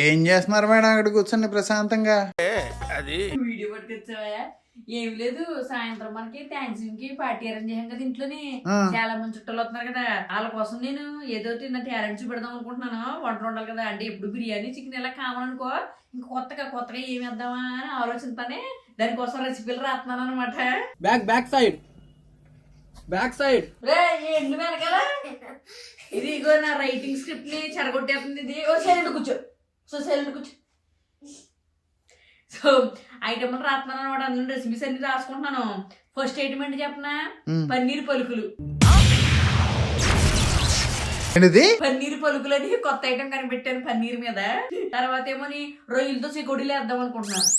ఏం చేస్తున్నారు మేడం అక్కడ కూర్చొని ప్రశాంతంగా? అది వీడియో పట్టుకొచ్చావా? ఏం లేదు, సాయంత్రం మనకి థ్యాంక్స్ కి పార్టీ అరేంజ్ చేసాం కదా ఇంట్లోని. చాలా మంది చుట్టాలు వస్తున్నారు కదా, వాళ్ళ కోసం నేను ఏదో నా టాలెంట్ చూపెడదాం అనుకుంటున్నాను. వంట ఉండాలి కదా, అంటే ఎప్పుడు బిర్యానీ చికెన్ ఇలా కావాలనుకో, ఇంకా కొత్తగా ఏమి వేద్దామా అని ఆలోచిస్తానే దానికోసం రెసిపీలు రాస్తున్నాను అనమాట. బ్యాక్ సైడ్ రే ఎండు వెనకాల ఇది ఇగో నా రైటింగ్ స్క్రిప్ట్ ని చెడగొట్టేస్తుంది ఇది. ఓ సైలెంట్ కూర్చో, సైలెంట్ కూర్చో. సో ఐటమ్ రాస్తున్నాను అనమాట, అందులో రెసిపీస్ అన్ని రాసుకుంటున్నాను. ఫస్ట్ ఐటమ్ ఏంటి చెప్పనా? పన్నీర్ పలుకులు. పన్నీర్ పలుకులు అని కొత్త ఐటమ్ కనిపెట్టాను పన్నీర్ మీద. తర్వాత ఏమోని రొయ్యలతో చెకోడీలు వేద్దాం అనుకుంటున్నాను.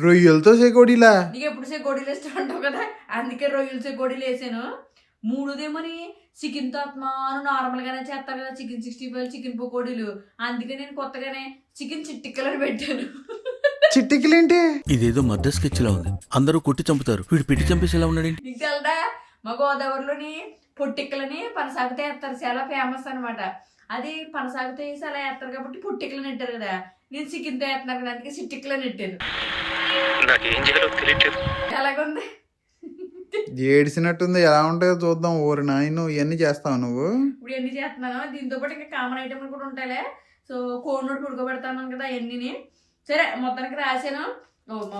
రొయ్యలతో చెకోడీలా? నీకు ఎప్పుడు చెకోడీలు ఇష్టం అంటావు కదా, అందుకే రొయ్యలు చెకోడీలు వేసాను. మూడోదేమోని చికెన్ తో ఆత్మాను నార్మల్ గానే చేస్తారు కదా, చికెన్ 65 చికెన్ పకోడీలు. అందుకే నేను కొత్తగానే చికెన్ చిట్టిక్కలని పెట్టాను. చిట్టికలేంటి? ఇదేదో మద్ద స్కెచ్ లా ఉంది. అందరూ కొట్టి చంపుతారు, వీడు పెట్టి చంపేసి ఎలా ఉన్నాడు? నీకు తెలదా, మా గోదావరిలోని పొట్టిక్కలని పనసాగుతో వేస్తారు, చాలా ఫేమస్ అనమాట. అది పనసాగుతో వేసి అలా వేస్తారు కాబట్టి పొట్టిక్కలని నెట్టారు కదా, నేను చికెన్ తో వేస్తున్నాను కదా, అందుకే చిట్టిక్కలని నెట్టాను. ఎలాగుంది? ఏడిసినట్టుంది. ఎలా ఉంటాయో చూద్దాం. ఓరి నాయను, ఇవన్నీ చేస్తావు నువ్వు? ఇప్పుడు ఎన్ని చేస్తున్నాను, దీంతో పాటు ఇంకా కామన్ ఐటమ్లు కూడా ఉంటాయిలే. సో కోడినోటి ఉడకబెడతాను కదా ఇవన్నీ. సరే మొత్తానికి రాశాను.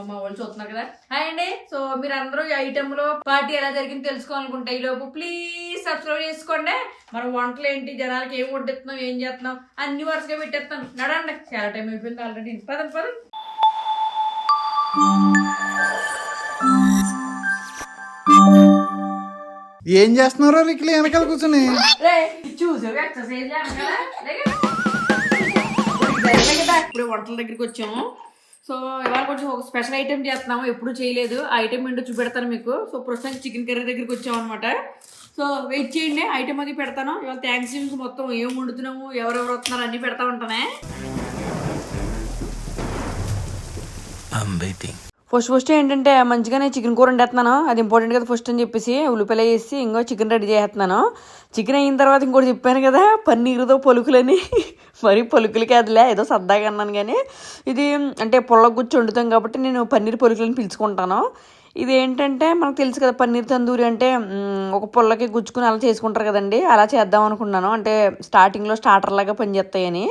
మా వాళ్ళు చూస్తున్నారు కదా, హాయ్ అండి. సో మీరు అందరూ ఈ ఐటెంలో పార్టీ ఎలా జరిగింది తెలుసుకోవాలనుకుంటే ఈ లోపు ప్లీజ్ సబ్స్క్రైబ్ చేసుకోండి. మన వంటలు ఏంటి, జనాలకి ఏం వడ్డిస్తున్నాం, ఏం చేస్తున్నాం అన్ని వరుసగా పెట్టేస్తాను. నడండి, చాలా టైం అయిపోయింది ఆల్రెడీ. పదండి. ఏం చేస్తున్నారో రిక్లీ వెనకాల కూర్చొని? చూసావు ఎక్సర్సైజ్ ఇప్పుడు వంటల దగ్గరికి వచ్చాము. సో ఇవాళ కొంచెం ఒక స్పెషల్ ఐటెం చేస్తున్నాము, ఎప్పుడు చేయలేదు. ఆ ఐటెం ఏంటో చూపెడతాను మీకు. సో ప్రస్తుతానికి చికెన్ కర్రీ దగ్గరికి వచ్చాము అనమాట. సో వెయిట్ చేయండి, ఐటెం అది పెడతాను. ఇవాళ థ్యాంక్స్ గివింగ్స్ మొత్తం ఏం వండుతున్నాము, ఎవరెవరు వస్తున్నారు అన్నీ పెడతా ఉంటానే. ఫస్ట్ ఏంటంటే మంచిగానే చికెన్ కూర వండేస్తున్నాను, అది ఇంపార్టెంట్ కదా ఫస్ట్ అని చెప్పేసి ఉల్లిపాయలు వేసి ఇంకో చికెన్ రెడీ చేస్తున్నాను. చికెన్ అయిన తర్వాత ఇంకోటి చెప్పాను కదా పన్నీరుతో పలుకులని. మరి పలుకులకి అదిలే ఏదో సరదాగా అన్నాను, కానీ ఇది అంటే పుల్ల గుచ్చి వండుతాం కాబట్టి నేను పన్నీర్ పలుకులని పిలుచుకుంటాను. ఇది ఏంటంటే మనకు తెలుసు కదా పన్నీర్ తందూరి అంటే ఒక పుల్లకి గుచ్చుకుని అలా చేసుకుంటారు కదండి, అలా చేద్దాం అనుకున్నాను. అంటే స్టార్టింగ్లో స్టార్టర్ లాగా పనిచేస్తాయని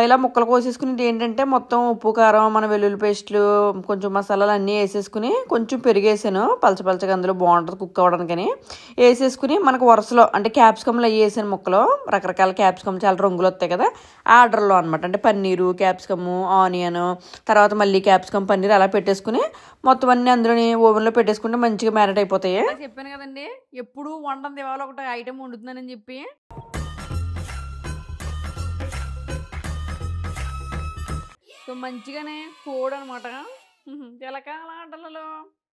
ఇలా ముక్కలు కోసేసుకుని ఏంటంటే మొత్తం ఉప్పు కారం మన వెల్లుల్లి పేస్టులు కొంచెం మసాలాలు అన్నీ వేసేసుకుని కొంచెం పెరిగేసాను పలచగా, అందులో బాగుంటుంది కుక్ అవ్వడానికని వేసేసుకుని మనకు వరుసలో అంటే క్యాప్సికమ్లు అవి వేసాను ముక్కలు. రకరకాల క్యాప్సికమ్ చాలా రంగులు వస్తాయి కదా, ఆర్డర్లో అనమాట. అంటే పన్నీరు, క్యాప్సికము, ఆనియన్, తర్వాత మళ్ళీ క్యాప్సికమ్, పన్నీర్ అలా పెట్టేసుకుని మొత్తం అన్నీ అందులోని ఓవెన్లో పెట్టేసుకుంటే మంచిగా మ్యారినేట్ అయిపోతాయి. చెప్పాను కదండి ఎప్పుడు వంటది ఇవాళ ఒకటి ఐటమ్ వండుతున్నానని చెప్పి. సో మంచిగానే కోడ్ అనమాట, తెలకాల ఆటలలో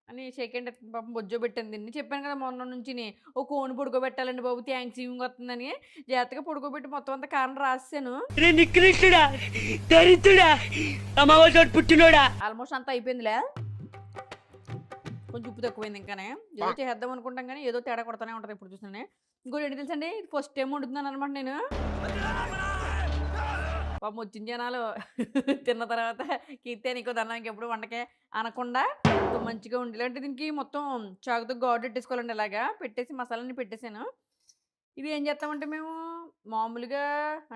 అని సెకండ్ పాపం బొజ్జో పెట్టాను దీన్ని. చెప్పాను కదా మొన్న నుంచి ఓ కోని పడుకోబెట్టాలండి బాబు, థ్యాంక్స్ గివింగ్ వస్తుందని జాగ్రత్తగా పడుకోబెట్టి మొత్తం అంతా కారణం రాసాను. ఆల్మోస్ట్ అంతా అయిపోయిందిలే, కొంచెం ఉప్పు తక్కువైంది. ఇంకానే ఏదో చేద్దాం అనుకుంటాం కానీ ఏదో తేడా కొడతానే ఉంటుంది ఇప్పుడు చూస్తున్నాను. ఇంకోటి ఏంటి తెలుసండి, ఫస్ట్ టైం వండుతున్నాను అనమాట నేను. పాపం వచ్చిన జనాలు తిన్న తర్వాత కీర్తే నీకు దన్నానికి ఎప్పుడు వంటకే అనకుండా మంచిగా ఉండి అంటే దీనికి మొత్తం చాకుతో గాడు పెట్టేసుకోవాలండి. ఇలాగా పెట్టేసి మసాలాని పెట్టేశాను. ఇది ఏం చేస్తామంటే మేము మామూలుగా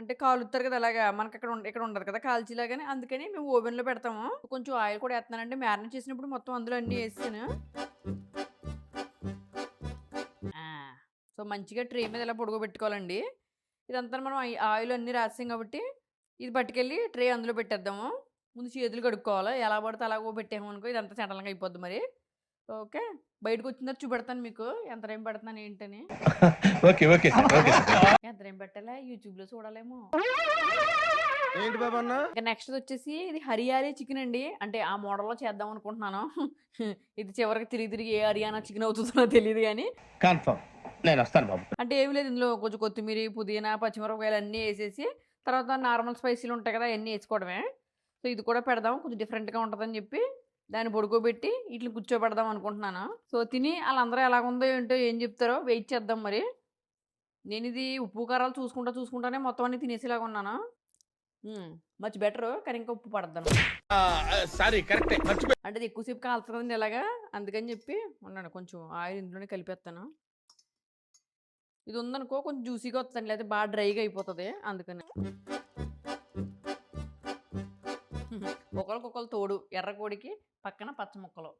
అంటే కాలుతారు కదా అలాగా, మనకి ఇక్కడ ఉండదు కదా కాల్చిలాగానే, అందుకని మేము ఓవెన్లో పెడతాము. కొంచెం ఆయిల్ కూడా వేస్తున్నానండి, మ్యారినేట్ చేసినప్పుడు మొత్తం అందులో అన్నీ వేసాను. సో మంచిగా ట్రే మీద ఇలా పొడుగోబెట్టుకోవాలండి. ఇదంతా మనం ఆయిల్ అన్నీ రాసాం కాబట్టి ఇది పట్టుకెళ్ళి ట్రే అందులో పెట్టేద్దాము. ముందు చేతులు కడుక్కోవాలి, ఎలా పడితే అలాగో పెట్టాము అనుకో ఇదంతా సెటల్గా అయిపోద్ది. మరి ఓకే, బయటకు వచ్చిన తర్వాత చూపెడతాను మీకు ఎంత టైం పెడతాను ఏంటని. ఎంత టైం పెట్టాలా యూట్యూబ్లో చూడాలేమో. నెక్స్ట్ వచ్చేసి ఇది హరియారీ చికెన్ అండి, అంటే ఆ మోడల్లో చేద్దాం అనుకుంటున్నాను. ఇది చివరికి తిరిగి ఏ హరియానా చికెన్ అవుతుందో తెలియదు కానీ నేను వస్తాను బాబు. అంటే ఏమి లేదు, ఇందులో కొంచెం కొత్తిమీర, పుదీనా, పచ్చిమిరపకాయలు అన్నీ వేసేసి తర్వాత నార్మల్ స్పైసీలు ఉంటాయి కదా అవన్నీ వేసుకోవడమే. సో ఇది కూడా పెడదాం, కొంచెం డిఫరెంట్గా ఉంటుందని చెప్పి దాన్ని పడుకోబెట్టి వీటిని కూర్చోబెడదాం అనుకుంటున్నాను. సో తిని వాళ్ళందరూ ఎలాగుందో ఏంటో ఏం చెప్తారో వెయిట్ చేద్దాం. మరి నేను ఇది ఉప్పు కారాలు చూసుకుంటానే మొత్తం అన్ని తినేసేలాగా ఉన్నాను. మచ్ బెటర్, కానీ ఇంకా ఉప్పు పడద్దాను. సారీ కరెక్టే మర్చిపోయి. అంటే అది ఎక్కువసేపు కాలుతుంది కదండి ఇలాగా, అందుకని చెప్పి ఉన్నాను కొంచెం ఆయిల్ ఇందులోనే కలిపేస్తాను. ఇది ఉందనుకో కొంచెం జ్యూసీగా వస్తుంది, లేదా బాగా డ్రైగా అయిపోతుంది, అందుకని. ఒకరికొకరు తోడు, ఎర్ర కోడికి పక్కన పచ్చ ముక్కలు.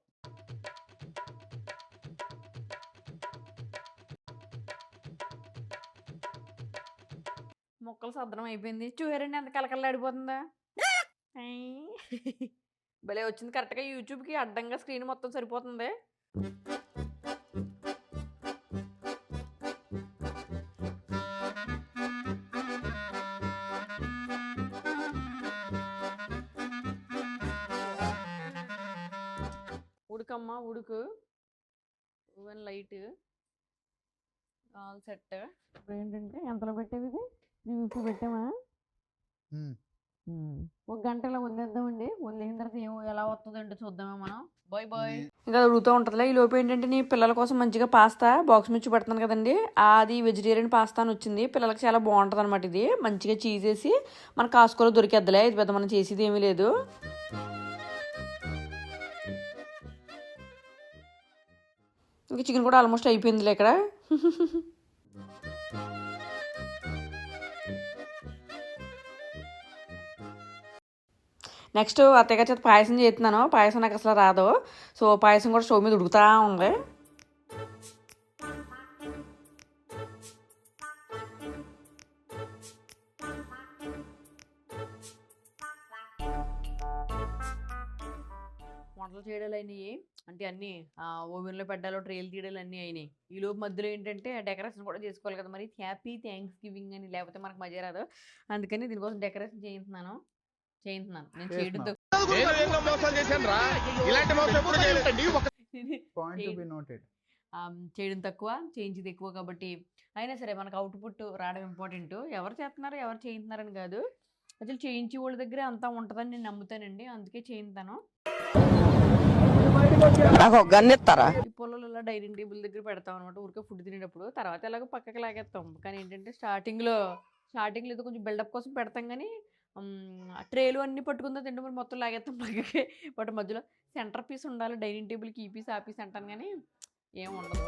ముక్కలు సద్దనం అయిపోయింది. చూసారండి ఎంత కలకల్లాడిపోతుందా. భలే వచ్చింది, కరెక్ట్గా యూట్యూబ్కి అడ్డంగా స్క్రీన్ మొత్తం సరిపోతుంది. ఉడుకమ్మా ఉడుకు, ఓవెన్ లైట్ ఆల్ సెట్. ఏంటంటే ఎంతలో పెట్టేవి ఇది, మేము ఇప్పుడు పెట్టామా, ఒక గంటలో వదిలేద్దామండి. వదిలేసిన తర్వాత ఏమో ఎలా వస్తుందంటే చూద్దామా మనం. Bye bye. ఇంకా అడుగుతూ ఉంటుందిలే. ఈ లోపు ఏంటంటే నీ పిల్లల కోసం మంచిగా పాస్తా బాక్స్ నుంచి పెడుతున్నాను కదండి, అది వెజిటేరియన్ పాస్తా అని వచ్చింది. పిల్లలకి చాలా బాగుంటుంది అనమాట. ఇది మంచిగా చీజ్ వేసి మన కాస్కోలో దొరికేద్దులే, ఇది పెద్ద మనం చేసేది ఏమీ లేదు. ఇంకా చికెన్ కూడా ఆల్మోస్ట్ అయిపోయిందిలే ఇక్కడ. నెక్స్ట్ అత్తయ్య చేత పాయసం చేస్తున్నాను. పాయసం నాకు అసలు రాదు, సో పాయసం కూడా స్టవ్ మీద ఉడుకుతా ఉంది. వంటలు చేయడాలు అయినాయి, అంటే అన్నీ ఓవెన్లో పెట్టాలో ట్రేలు తీయడాలు అన్నీ అయినాయి. ఈ లోపు మధ్యలో ఏంటంటే డెకరేషన్ కూడా చేసుకోవాలి కదా మరి. హ్యాపీ థ్యాంక్స్ గివింగ్ అని, లేకపోతే మనకు మజా రాదు. అందుకని దీనికోసం డెకరేషన్ చేయించున్నాను. నేను చేయడం చేయడం తక్కువ, చేయించేది ఎక్కువ. కాబట్టి అయినా సరే మనకు అవుట్పుట్ రావడం ఇంపార్టెంట్. ఎవరు చేస్తున్నారు ఎవరు చేయించున్నారని కాదు, అసలు చేయించే వాళ్ళ దగ్గర అంతా ఉంటుందని నేను నమ్ముతానండి. అందుకే చేయించాను. ఈ పొలాలు ఇలా డైనింగ్ టేబుల్ దగ్గర పెడతాం అనమాట, ఊరికే ఫుడ్ తినేటప్పుడు. తర్వాత ఎలాగో పక్కకి లాగేస్తాం. కానీ ఏంటంటే స్టార్టింగ్లో ఏదో కొంచెం బిల్డప్ కోసం పెడతాం, కానీ ట్రేలు అన్నీ పట్టుకుందా తింటే మరి మొత్తం లాగేస్తాం పక్కకి. బట్ మధ్యలో సెంటర్ పీస్ ఉండాలి డైనింగ్ టేబుల్కి, ఈ పీస్ ఆ పీస్ అంటాను, కానీ ఏం ఉండదు.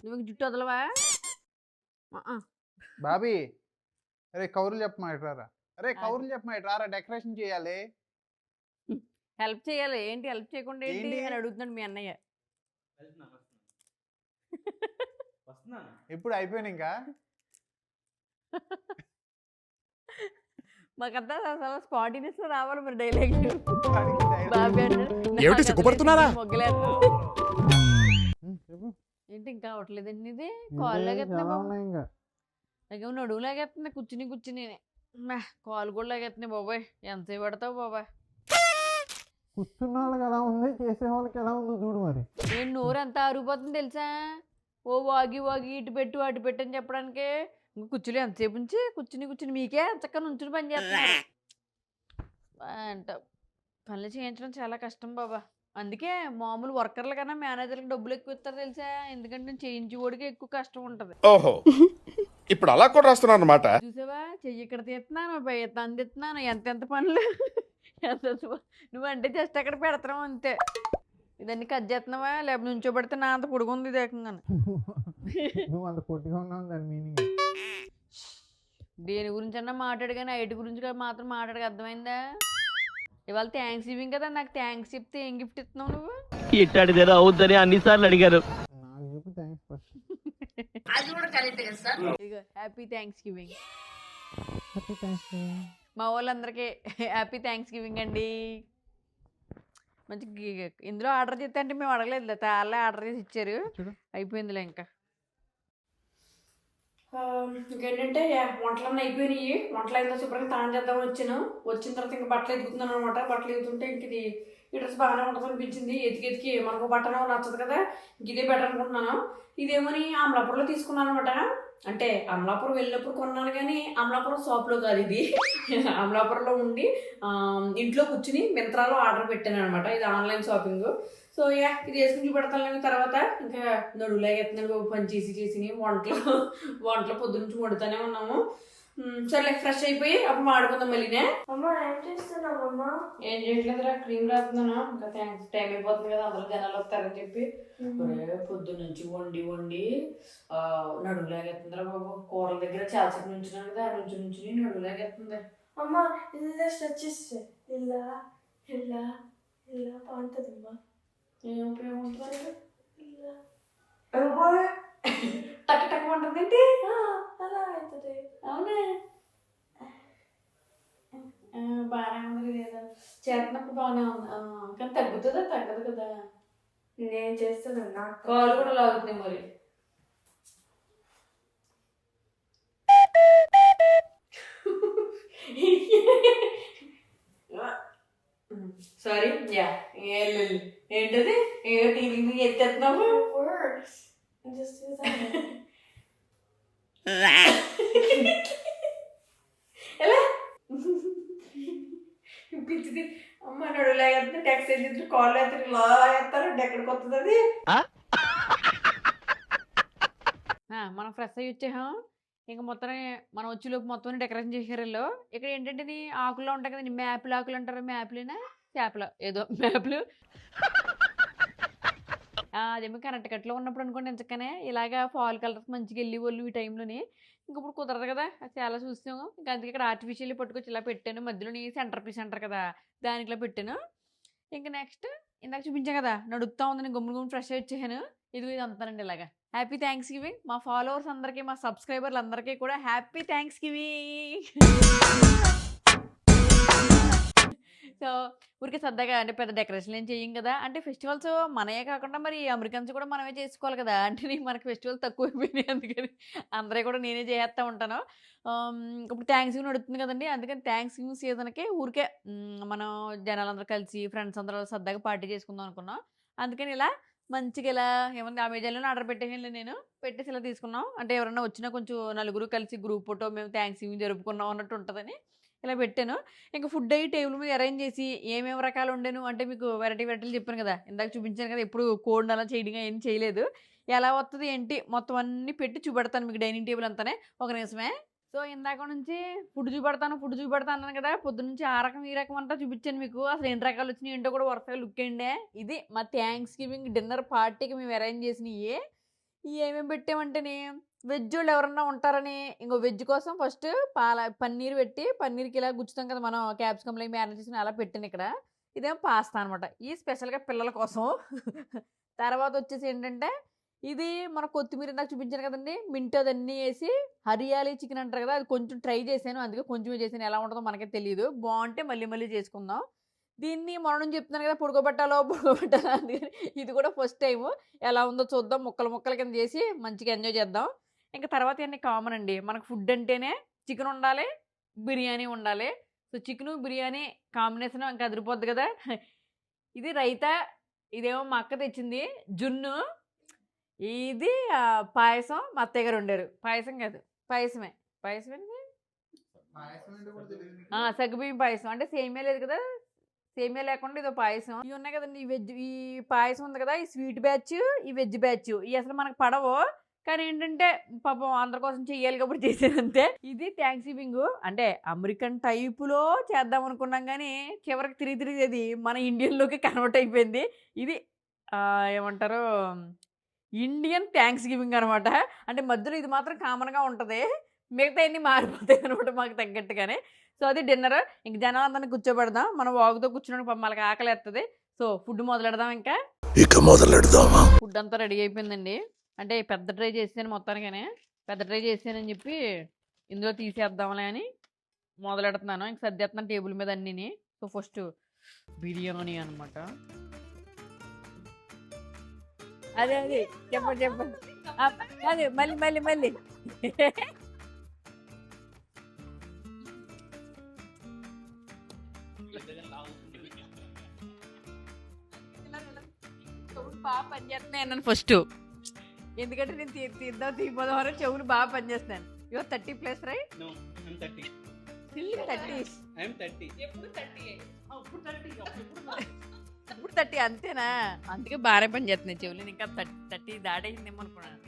నువ్వు జుట్టు వదలవా బాబీ? అరే కౌరులు చెప్పమాటారా, డెకరేషన్ చేయాలి, హెల్ప్ చేయాలి. ఏంటి హెల్ప్ చేయకుండా ఏంటి అని అడుగుతున్నాడు మీ అన్నయ్య. ఇప్పుడు అయిపోయింది ఇంకా. మాకంతా అసలు స్పాటినెస్ రావాలి మరి డైలాగ్. బాబీ ఏమిటి సిగ్గుపడుతున్నారా? ఏంటి ఇంకా అవట్లేదండి, ఇది కాల్ లాగేస్తున్నా, నడువు లాగేస్తుంది, కూర్చుని కాలు కూడా లాగేస్తున్నాయి బాబాయ్. ఎంతసేపు పడతావు బాబాయ్? కూర్చున్న వాళ్ళకి ఎలా ఉంది, చేసే వాళ్ళకి ఎలా ఉందో చూడు మరి. నేను నోరు ఎంత ఆరిపోతుంది తెలుసా, ఓ వాగి ఇటు పెట్టు అటు పెట్టు అని చెప్పడానికి. ఇంక కూర్చుని ఎంతసేపు ఉంచి కూర్చుని మీకే చక్కగా నుంచుని పని చేస్తున్నారు అంట. పనులు చేయించడం చాలా కష్టం బాబా. అందుకే మామూలు వర్కర్ల కన్నా మేనేజర్లకు డబ్బులు ఎక్కువ ఇస్తారు తెలుసా, ఎందుకంటే నేను చేయించేవాడికి ఎక్కువ కష్టం ఉంటుంది. ఓహో, ఇప్పుడు అలా కూడా రాస్తున్నారు అన్నమాట. చూసావా, చెయ్యి ఇక్కడ తీస్తున్నాను, అందిస్తున్నాను, ఎంత పనులు. నువ్వు అంటే జస్ట్ అక్కడ పెడతావు అంతే. ఇదన్నీ కట్ చేస్తున్నావా, లేకపోతే నుంచోబెడితే నా అంత పొడుగుంది ఇది ఏకంగా. నువ్వు అంత పొట్టిగా ఉన్నావు దాని మీనింగ్. దేని గురించి అన్నా మాట్లాడు, కానీ ఐటీ గురించి మాత్రం మాట్లాడక అర్థమైందా? ఇవాళ థ్యాంక్స్ గివింగ్ కదా, నాకు థ్యాంక్స్ చెప్తే ఏం గిఫ్ట్ ఇస్తున్నావు నువ్వు? ఇట్టాడిదేదో అవుద్దని అన్నిసార్లు అడిగారు. Happy thanks giving. మా వాళ్ళందరికీ హ్యాపీ థ్యాంక్స్ గివింగ్ అండి. మంచి ఇందులో ఆర్డర్ చేస్తే అంటే మేము అడగలేదు, వాళ్ళే ఆర్డర్ చేసి ఇచ్చారు, అయిపోయిందిలే. ఇంకా ఇంకేంటంటే వంటలన్నీ అయిపోయినాయి. వంటలు అయినా శుభ్రంగా తాను చేద్దామని వచ్చిన తర్వాత ఇంకా బట్టలు ఎదుగుతున్నాను అనమాట. బట్టలు ఎదుగుతుంటే ఇంక ఇది ఈ డ్రెస్ బాగానే ఉంటుంది అనిపించింది. ఎతికి మనకు బట్టను నచ్చదు కదా, ఇంక ఇదే బెటర్ అనుకుంటున్నాను. ఇదేమని అమలాపురంలో తీసుకున్నాను అనమాట. అంటే అమలాపురం వెళ్ళినప్పుడు కొన్నాను, కానీ అమలాపురం షాప్లో కాదు ఇది. అమలాపురంలో ఉండి ఇంట్లో కూర్చుని మింత్రాలో ఆర్డర్ పెట్టాను అనమాట. ఇది ఆన్లైన్ షాపింగ్. సో యా ఇది వేసుకుని చూపెడతాను తర్వాత. ఇంకా నడువులాగెత్తున్నాడు బాబు పని చేసి వంటలు పొద్దునుంచి వండుతానే ఉన్నాము. సర్లే ఫ్రెష్ అయిపోయి అప్పుడు మాడుకుందాం మళ్ళీనే. ఏం చేయట్లేదురా, క్రీమ్ రాస్తున్నాను. ఇంకా థ్యాంక్స్, టైం అయిపోతుంది కదా, అందరూ జనాలు వస్తారని చెప్పి పొద్దున్నుంచి వండి నడువులాగెత్తుందిరా బాబు. కూరల దగ్గర చాల్సి నుంచున్నాను కదా, నుంచి నడువులాగెత్తుంది. అమ్మా ఇలా స్ట్రెచ్ చేస్తే ఇలా ఇలా ఇలా బాగుంటుందమ్మా. ఏం ఉపయోగం ఉంటుంది? ఇలా టక్ టక్ ఉంటుందండి. అలా అవుతుంది. అవునా, బాగానే ఉంది లేదా, చేస్తున్నప్పుడు బాగానే ఉంది. కానీ తగ్గుతుందా? తగ్గదు కదా. నేను చేస్తాను, నాకు కాలు కూడా లాగుతుంది మరి. సారీ, యా ఏంటది TV ఎత్తేస్తున్నావు? works. Just do that. ఎలా పిచ్చిది అమ్మ. నడులాగేస్తే ట్యాక్సీ ఎత్తి కాళ్ళు ఎత్తి ఇలా ఎత్తారు, ఎక్కడికి వస్తుంది అది. మనం ఫ్రెష్ అయ్యి వచ్చాం. ఇంకా మొత్తం మనం వచ్చేలోపు మొత్తం డెకరేషన్ చేసారు వీళ్ళు. ఇక్కడ ఏంటంటే ఇది ఆకుల్లో ఉంటాయి కదండి, మ్యాప్లు ఆకులు అంటారు. మ్యాప్లేనా చేపలు ఏదో మ్యాప్లు. అదేమో కరెంట్ కట్లో ఉన్నప్పుడు అనుకోండి ఎంచక్కనే ఇలాగా ఫాల్ కలర్స్ మంచిగా వెళ్ళి వాళ్ళు ఈ టైంలోని. ఇంక ఇప్పుడు కుదరదు కదా, చాలా చూసాము. ఇంకా అందుకే ఇక్కడ ఆర్టిఫిషియల్ పట్టుకొచ్చి ఇలా పెట్టాను. మధ్యలోని సెంటర్ పీస్ అంటారు కదా, దానికి ఇలా పెట్టాను. ఇంకా నెక్స్ట్ ఇందాక చూపించాను కదా, నడుపుతా ఉంది, నేను గుమ్ములు ఫ్రెష్ వచ్చేసాను. ఇది అంతానండి ఇలాగా. హ్యాపీ థ్యాంక్స్ గివింగ్ మా ఫాలోవర్స్ అందరికీ, మా సబ్స్క్రైబర్లు అందరికీ కూడా హ్యాపీ థ్యాంక్స్ గివింగ్. సో ఊరికే సరదాగా అంటే పెద్ద డెకరేషన్ ఏం చేయం కదా. అంటే ఫెస్టివల్స్ మనయే కాకుండా మరి అమెరికన్స్ కూడా మనమే చేసుకోవాలి కదా. అంటే మనకి ఫెస్టివల్ తక్కువ అయిపోయినాయి, అందుకని అందరూ కూడా నేనే చేస్తూ ఉంటాను. ఇప్పుడు థ్యాంక్స్ గివింగ్ నడుస్తుంది కదండి, అందుకని థ్యాంక్స్ గివింగ్ సీజన్కి ఊరికే మనం జనాలందరూ కలిసి ఫ్రెండ్స్ అందరూ సరదాగా పార్టీ చేసుకుందాం అనుకున్నాం. అందుకని ఇలా మంచిగా ఇలా ఏముంది అమెజాన్లో ఆర్డర్ పెట్టేసి నేను పెట్టేసి ఇలా తీసుకున్నాం. అంటే ఎవరైనా వచ్చినా కొంచెం నలుగురు కలిసి గ్రూప్ ఫోటో మేము థ్యాంక్స్ గివింగ్ జరుపుకున్నాం అన్నట్టు ఉంటుందని ఇలా పెట్టాను. ఇంకా ఫుడ్ అయ్యి టేబుల్ మీద అరేంజ్ చేసి ఏమేమి రకాలు వండాను అంటే మీకు వెరైటీలు చెప్పాను కదా, ఇందాక చూపించాను కదా. ఎప్పుడు కోడ్ అలా చేయడం ఏం చేయలేదు. ఎలా వస్తుంది ఏంటి మొత్తం అన్నీ పెట్టి చూపెడతాను మీకు డైనింగ్ టేబుల్ అంతానే. ఒక నిమిషమే. సో ఇందాక నుంచి ఫుడ్ చూపెడతాను అన్నాను కదా, పొద్దు నుంచి ఆ రకం ఈ రకం అంతా చూపించాను మీకు. అసలు ఎన్ని రకాలు వచ్చినాయి ఏంటో కూడా వరుసగా లుక్ అయ్యండి. ఇది మా థ్యాంక్స్ గివింగ్ డిన్నర్ పార్టీకి మేము అరేంజ్ చేసినవి. ఏమేమి పెట్టామంటేనే వెజ్ వాళ్ళు ఎవరన్నా ఉంటారని ఇంకో వెజ్ కోసం ఫస్ట్ పన్నీర్ పెట్టి, పన్నీర్కి ఇలా గుచ్చుతాం కదా మనం, క్యాప్సికమ్లో మ్యారినేట్ చేసుకుని అలా పెట్టాను ఇక్కడ. ఇదేమో పాస్తా అనమాట, ఈ స్పెషల్గా పిల్లల కోసం. తర్వాత వచ్చేసి ఏంటంటే ఇది మన కొత్తిమీర ఇందాక చూపించాను కదండి, మింట్ అదన్నీ వేసి హరియాలీ చికెన్ అంటారు కదా, అది కొంచెం ట్రై చేశాను, అందుకే కొంచెం చేశాను. ఎలా ఉంటుందో మనకే తెలియదు, బాగుంటే మళ్ళీ చేసుకుందాం. దీన్ని మనం చెప్తున్నాను కదా పొడుకోబెట్టాలో అందుకని ఇది కూడా ఫస్ట్ టైము. ఎలా ఉందో చూద్దాం, ముక్కల కింద చేసి మంచిగా ఎంజాయ్ చేద్దాం. ఇంకా తర్వాత అన్నీ కామన్ అండి, మనకు ఫుడ్ అంటేనే చికెన్ ఉండాలి, బిర్యానీ ఉండాలి. సో చికెను బిర్యానీ కాంబినేషన్ ఇంకా అదిరిపోద్ది కదా. ఇది రైతా, ఇదేమో మా అక్క తెచ్చింది జున్ను. ఇది పాయసం మా అత్తయ్య గారు వండారు. పాయసం కాదు, పాయసమే సగ్గుబియ్యం పాయసం. అంటే సేమియా లేదు కదా, సేమియా లేకుండా ఇదో పాయసం. ఇవి ఉన్నాయి కదండి, ఈ వెజ్ ఈ పాయసం ఉంది కదా, ఈ స్వీట్ బ్యాచ్, ఈ వెజ్ బ్యాచ్, ఇవి అసలు మనకు పడవు. కానీ ఏంటంటే పాపం అందరి కోసం చెయ్యాలి కాబట్టి చేసేదంతే. ఇది థ్యాంక్స్ గివింగ్ అంటే అమెరికన్ టైపులో చేద్దాం అనుకున్నాం, కానీ చివరికి తిరిగి మన ఇండియన్లోకి కన్వర్ట్ అయిపోయింది. ఇది ఏమంటారు, ఇండియన్ థ్యాంక్స్ గివింగ్ అనమాట. అంటే మధ్యలో ఇది మాత్రం కామన్గా ఉంటుంది, మిగతా అన్నీ మారిపోతాయి అనమాట మాకు తగ్గట్టుగానే. సో అది డిన్నర్. ఇంక జనాలందరినీ కూర్చోబెడదాం, మనం వాగుతో కూర్చున్నాడు పాపం మనకి ఆకలి వేస్తుంది. సో ఫుడ్ మొదలెడదాం. ఇంకా మొదలెడదామా. ఫుడ్ అంతా రెడీ అయిపోయిందండి. అంటే పెద్ద ట్రై చేసాను మొత్తానికనే, పెద్ద ట్రై చేసానని చెప్పి ఇందులో తీసేద్దాంలే అని మొదలెడుతున్నాను. ఇంక సర్దేస్తున్నాను టేబుల్ మీద అన్నీ. సో ఫస్ట్ బిర్యానీ అనమాట. అదే చెప్పండి అదే మళ్ళీ బాగా పనిచేస్తున్నాను ఫస్ట్, ఎందుకంటే నేను తీద్దాం అని చెవులు బాగా పనిచేస్తాను. Your 30+ right? ఇప్పుడు 30 అంతేనా? అందుకే బాగానే పని చేస్తున్నాయి చెవులు. ఇంకా 30 దాడేసిందేమో అనుకున్నాను.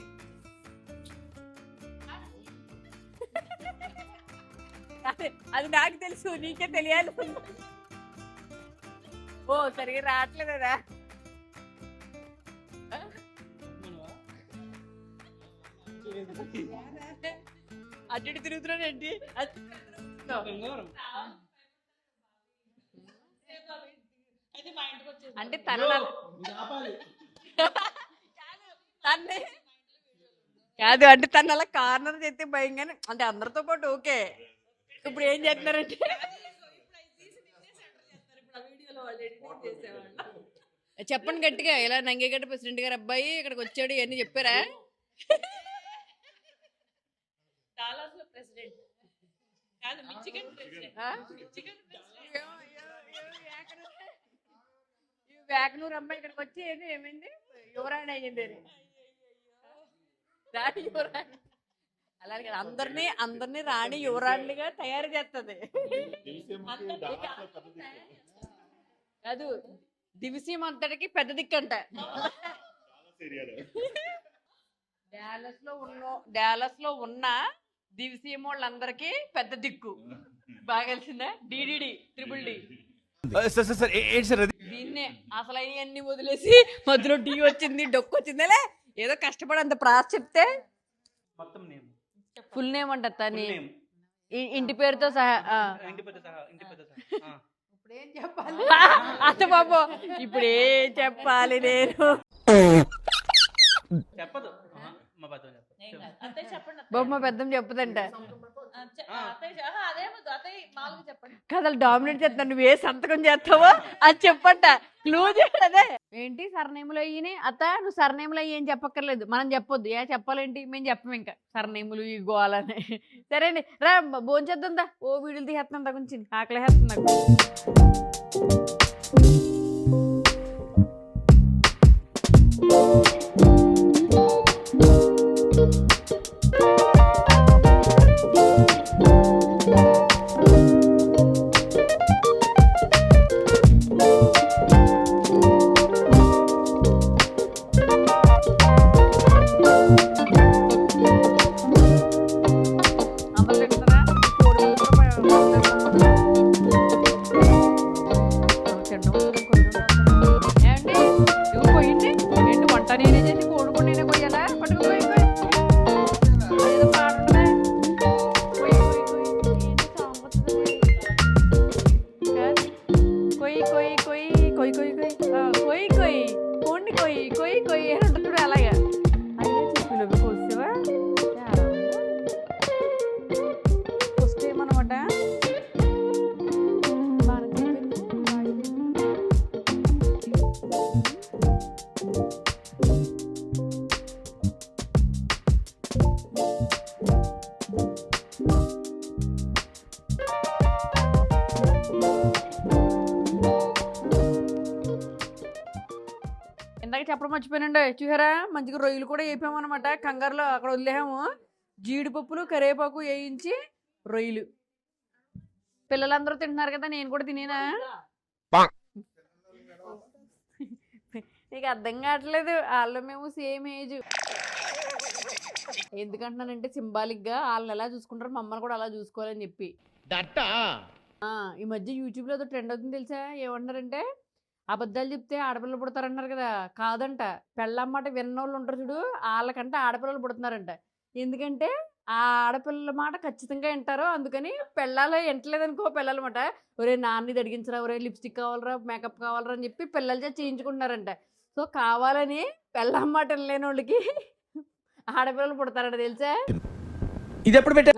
అది నాకు తెలుసు, నీకే తెలియాలి. ఓ సరిగా రావట్లేదా? అటు తిరుగుతున్నాడు ఏంటి? అంటే కాదు, అంటే తను అలా కార్నర్ చేస్తే భయంగానే, అంటే అందరితో పాటు ఓకే. ఇప్పుడు ఏం చేస్తున్నారంటే చెప్పండి గట్టిగా, ఇలా నంగేగడ్డ ప్రెసిడెంట్ గారు అబ్బాయి ఇక్కడికి వచ్చాడు ఇవన్నీ చెప్పారా? వేకనూరు అమ్మాయి ఇక్కడికి వచ్చి ఏమైంది, యువరాణి అయ్యింది. రాణి యువరాణి అలాగే అందరినీ రాణి యువరాణిగా తయారు చేస్తుంది. కాదు, దివిసీమ అంతటికి పెద్ద దిక్కంట. డాలస్ లో ఉన్న దివిసీమ వాళ్ళందరికీ పెద్ద దిక్కు. బాగా తెలిసిందా? DDD త్రిబుల్ దీన్నే అసలు అన్ని వదిలేసి మధ్యలో డి వచ్చింది, డొక్కు వచ్చిందిలే. ఏదో కష్టపడి అంత ప్రాస చెప్తే ఫుల్ నేమ్ అంట తని, ఇంటి పేరుతో సహా. ఇప్పుడేం చెప్పాలి అత్త బాబు, ఇప్పుడేం చెప్పాలి నేను? బాబు మా పెద్దం చెప్పదంట. కథలు డామినేట్ చేస్తాను, నువ్వు ఏ సంతకం చేస్తావో అది చెప్పంట. క్లూ చేయడదే ఏంటి? సర్నేములు అయ్యి అత్త, నువ్వు సర్నేములు అయ్యి ఏం చెప్పక్కర్లేదు, మనం చెప్పొద్దు. చెప్పాలేంటి? మేము చెప్పము ఇంకా సర్నేములు ఈ గోవాలని. సరే అండి, రా భోంచేద్దా. ఓ వీడియోలు తీసేస్తున్నాం దా, కొంచెం ఆకలి వేస్తుంది నాకు. చెప్పడం మర్చిపోయానండి. చూసారా, మంచిగా రొయ్యలు కూడా వేపామన్నమాట. కంగారులో అక్కడ వదిలేసాము. జీడిపప్పులు కరివేపాకు వేయించి రొయ్యలు. పిల్లలందరూ తింటున్నారు కదా, నేను కూడా తినేనా? నీకు అర్థం కావట్లేదు, వాళ్ళు మేము సేమ్ ఏజ్. ఎందుకంటున్నానంటే సింబాలిక్గా వాళ్ళని ఎలా చూసుకుంటారో మమ్మల్ని కూడా అలా చూసుకోవాలని చెప్పి. ఈ మధ్య యూట్యూబ్లో ఏదో ట్రెండ్ అవుతుంది తెలుసా? ఏమన్నారంటే, అబద్ధాలు చెప్తే ఆడపిల్లలు పుడతారన్నారు కదా, కాదంట. పెళ్ళమ్మాట విన్నోళ్ళు ఉంటారు చూడు, వాళ్ళకంటే ఆడపిల్లలు పుడుతున్నారంట. ఎందుకంటే ఆ ఆడపిల్లల మాట ఖచ్చితంగా వింటారు, అందుకని పెళ్ళాలు వింటలేదనుకో పిల్లలమాట, ఒరే నాన్నది అడిగించరా, ఒరే లిప్స్టిక్ కావాలరా, మేకప్ కావాలరా అని చెప్పి పిల్లల చేత చేయించుకుంటున్నారంట. సో కావాలని పెళ్ళమ్మాట వినలేని వాళ్ళకి ఆడపిల్లలు పుడతారంట తెలుసా? ఇది ఎప్పుడు పెట్టా?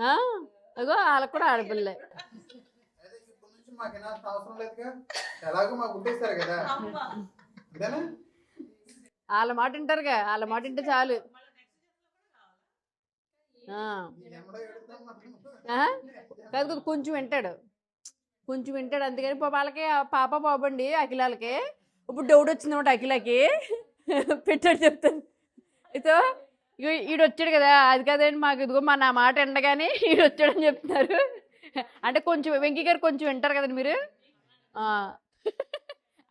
అగో వాళ్ళకి కూడా ఆడపిల్లలే. వాళ్ళ మాట వింటారుగా, వాళ్ళ మాట వింటే చాలు. కాదు కొంచెం వింటాడు, కొంచెం వింటాడు, అందుకని వాళ్ళకి పాప బాబండి అఖిలాలకి ఇప్పుడు డౌట్ వచ్చిందన్నమాట. అఖిలకి పెట్టాడు చెప్తాను. అయితే ఈడు వచ్చాడు కదా, అది కదండి మాకు ఇదిగో మా నా మాట ఎండగానే ఈడు వచ్చాడని చెప్తున్నారు. అంటే కొంచెం వెంకీ గారు కొంచెం వింటారు కదండి మీరు.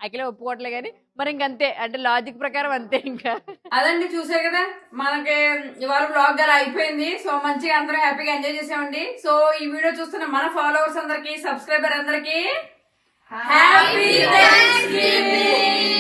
అఖిల ఒప్పుకోవట్లే కానీ మరి ఇంకంతే అంటే లాజిక్ ప్రకారం అంతే ఇంకా అదండి చూసారు కదా మనకి ఇవాళ బ్లాగ్ అలా అయిపోయింది సో మంచిగా అందరూ హ్యాపీగా ఎంజాయ్ చేసామండి సో ఈ వీడియో చూస్తున్న మన ఫాలోవర్స్ అందరికి సబ్స్క్రైబర్ అందరికి హ్యాపీ థాంక్స్‌గివింగ్